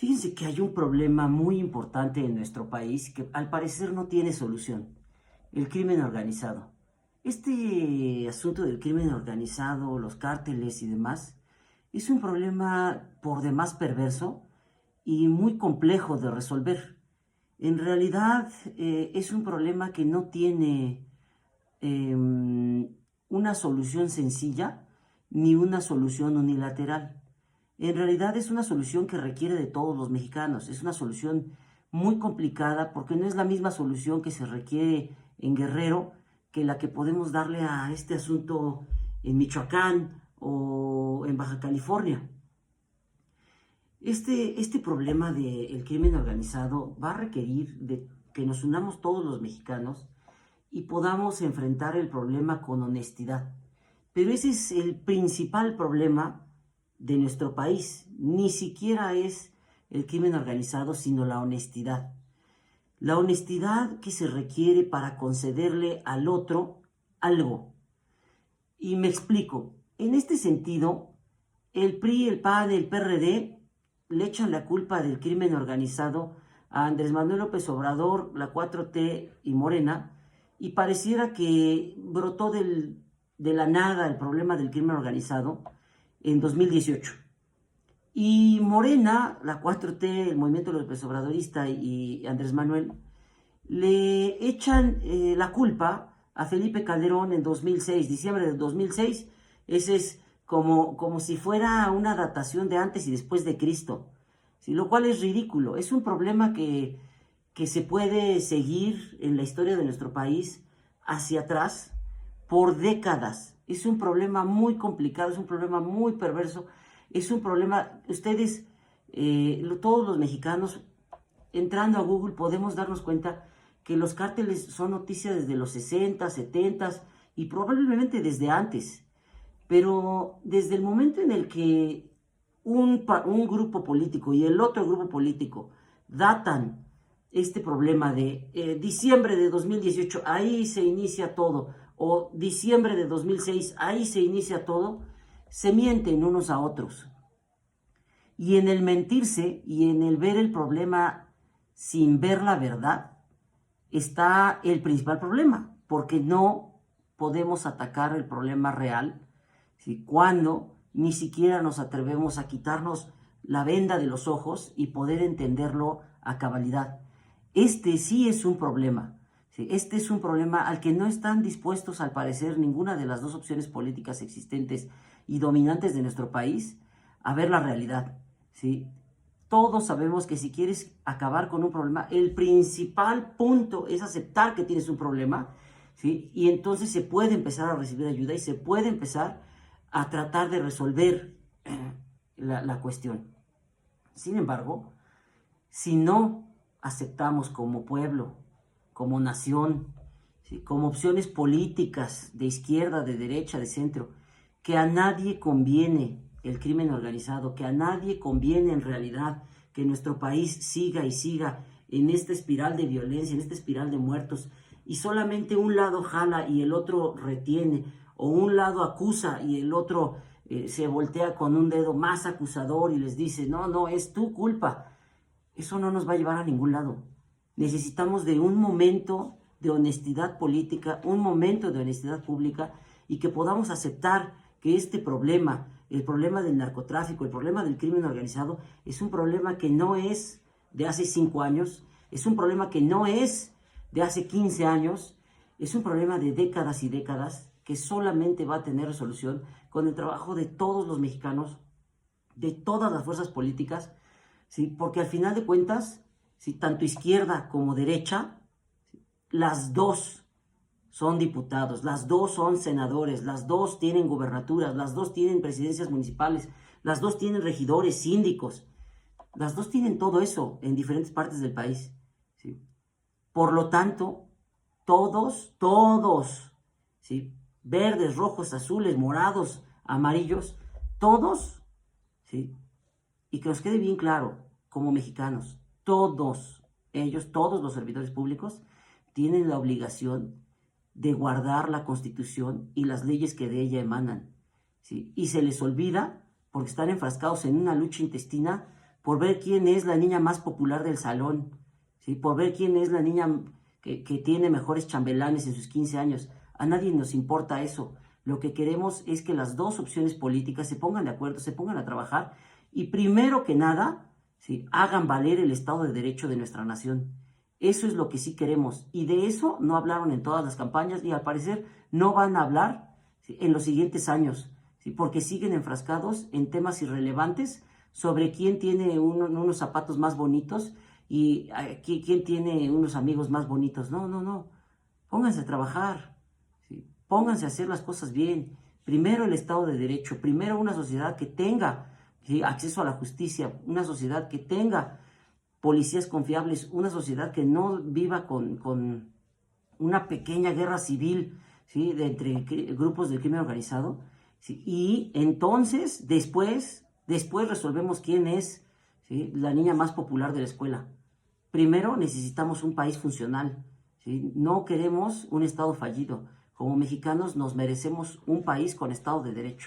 Fíjense que hay un problema muy importante en nuestro país que al parecer no tiene solución: el crimen organizado. Este asunto del crimen organizado, los cárteles y demás, es un problema por demás perverso y muy complejo de resolver. En realidad es un problema que no tiene una solución sencilla ni una solución unilateral. En realidad es una solución que requiere de todos los mexicanos. Es una solución muy complicada porque no es la misma solución que se requiere en Guerrero que la que podemos darle a este asunto en Michoacán o en Baja California. Este problema del crimen organizado va a requerir de que nos unamos todos los mexicanos y podamos enfrentar el problema con honestidad. Pero ese es el principal problema de nuestro país. Ni siquiera es el crimen organizado, sino la honestidad. La honestidad que se requiere para concederle al otro algo. Y me explico. En este sentido, el PRI, el PAN, el PRD le echan la culpa del crimen organizado a Andrés Manuel López Obrador, la 4T y Morena, y pareciera que brotó de la nada el problema del crimen organizado en 2018. Y Morena, la 4T, el movimiento López Obradorista y Andrés Manuel, le echan la culpa a Felipe Calderón en 2006, diciembre de 2006. Ese es como si fuera una datación de antes y después de Cristo, ¿sí? Lo cual es ridículo. Es un problema que se puede seguir en la historia de nuestro país hacia atrás por décadas. Es un problema muy complicado, es un problema muy perverso, es un problema, ustedes, todos los mexicanos, entrando a Google podemos darnos cuenta que los cárteles son noticias desde los 60, 70 y probablemente desde antes. Pero desde el momento en el que un grupo político y el otro grupo político datan este problema de diciembre de 2018, ahí se inicia todo, o diciembre de 2006, ahí se inicia todo, se mienten unos a otros. Y en el mentirse y en el ver el problema sin ver la verdad, está el principal problema, porque no podemos atacar el problema real, ¿sí?, cuando ni siquiera nos atrevemos a quitarnos la venda de los ojos y poder entenderlo a cabalidad. Este sí es un problema, ¿sí? Este es un problema al que no están dispuestos, al parecer, ninguna de las dos opciones políticas existentes y dominantes de nuestro país a ver la realidad, ¿sí? Todos sabemos que si quieres acabar con un problema, el principal punto es aceptar que tienes un problema, ¿sí? Y entonces se puede empezar a recibir ayuda y se puede empezar a tratar de resolver la cuestión. Sin embargo, si no aceptamos como pueblo, como nación, ¿sí?, como opciones políticas de izquierda, de derecha, de centro, que a nadie conviene el crimen organizado, que a nadie conviene en realidad que nuestro país siga y siga en esta espiral de violencia, en esta espiral de muertos, y solamente un lado jala y el otro retiene, o un lado acusa y el otro se voltea con un dedo más acusador y les dice, no, no, es tu culpa. Eso no nos va a llevar a ningún lado. Necesitamos de un momento de honestidad política, un momento de honestidad pública, y que podamos aceptar que este problema, el problema del narcotráfico, el problema del crimen organizado, es un problema que no es de hace 5 años, es un problema que no es de hace 15 años, es un problema de décadas y décadas que solamente va a tener resolución con el trabajo de todos los mexicanos, de todas las fuerzas políticas, ¿sí? Porque al final de cuentas, ¿sí?, tanto izquierda como derecha, ¿sí?, las dos son diputados, las dos son senadores, las dos tienen gubernaturas, las dos tienen presidencias municipales, las dos tienen regidores, síndicos, las dos tienen todo eso en diferentes partes del país, ¿sí? Por lo tanto, todos, ¿sí?, verdes, rojos, azules, morados, amarillos, todos, ¿sí?, y que nos quede bien claro, como mexicanos, todos ellos, todos los servidores públicos, tienen la obligación de guardar la Constitución y las leyes que de ella emanan, ¿sí? Y se les olvida, porque están enfrascados en una lucha intestina por ver quién es la niña más popular del salón, ¿sí? Por ver quién es la niña que tiene mejores chambelanes en sus 15 años. A nadie nos importa eso. Lo que queremos es que las dos opciones políticas se pongan de acuerdo, se pongan a trabajar y primero que nada, ¿sí?, hagan valer el Estado de Derecho de nuestra nación. Eso es lo que sí queremos. Y de eso no hablaron en todas las campañas y al parecer no van a hablar, ¿sí?, en los siguientes años, ¿sí?, porque siguen enfrascados en temas irrelevantes sobre quién tiene unos zapatos más bonitos y quién tiene unos amigos más bonitos. No, no, no. Pónganse a trabajar, ¿sí? Pónganse a hacer las cosas bien. Primero el Estado de Derecho, primero una sociedad que tenga, ¿sí?, acceso a la justicia, una sociedad que tenga policías confiables, una sociedad que no viva con una pequeña guerra civil, ¿sí?, entre grupos del crimen organizado, ¿sí? Y entonces, después resolvemos quién es, ¿sí?, la niña más popular de la escuela. Primero necesitamos un país funcional, ¿sí? No queremos un Estado fallido. Como mexicanos nos merecemos un país con Estado de Derecho.